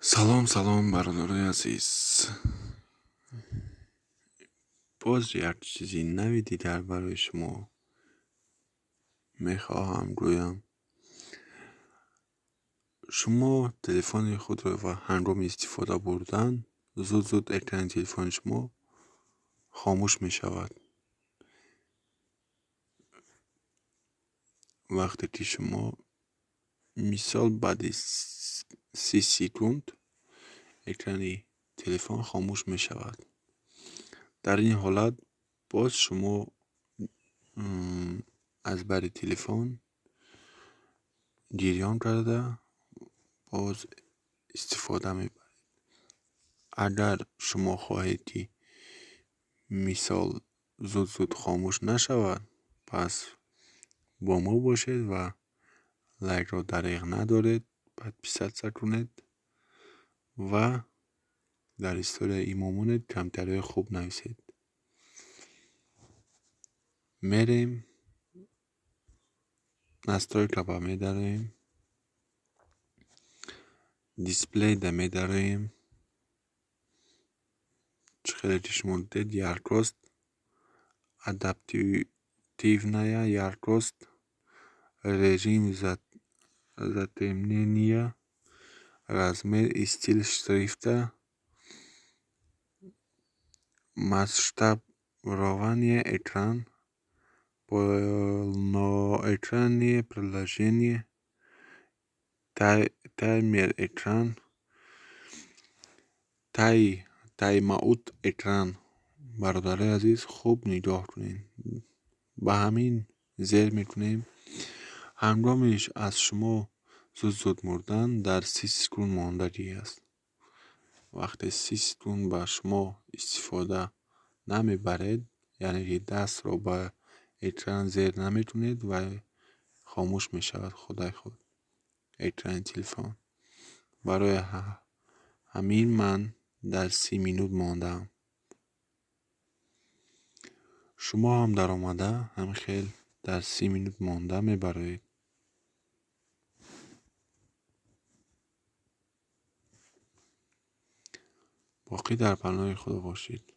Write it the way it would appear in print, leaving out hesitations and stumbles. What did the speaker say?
سلام برادرای عزیز. باز یک چیزی نوی دیگر برای شما میخواهم گویم. شما تلفن خود را و هنگام استفاده بردن زود اکران تلفن شما خاموش می شود. وقتی که شما مثال بعد 30 سکند اکران تلفن خاموش می شود. در این حالت باز شما از بر تلفن جریان کرده باز استفاده میبرید. اگر شما خواهید که مثال زود خاموش نشود، پس با ما باشید و لایک را دریغ ندارید، بعد 200 کنید و در استوری ایمامون کمتری خوب نویسید. میریم نستایک را میداریم، دیسپلی دا میداریم، چخیلی که شما دید یارکوست адаптивная яркость, режим затемнения, размер и стиль шрифта, масштабирование экран, полноэкранные приложения, таймер экран, тайм-аут экран. برادرای عزیز خوب نگاه کنین. با همین زیر میکنیم. هنگامش از شما زود مردن در 30 سکند ماندگی است. وقتی 30 سکند با شما استفاده نمیبرید، یعنی که دست رو با اکران زیر نمیتونید و خاموش میشود خود اکران تلفن. برای همین من در 30 مینوت ماندم. شما هم در آمده هم خیلی در 30 مینوت مانده میبرید. باقی در پناه خدا باشید.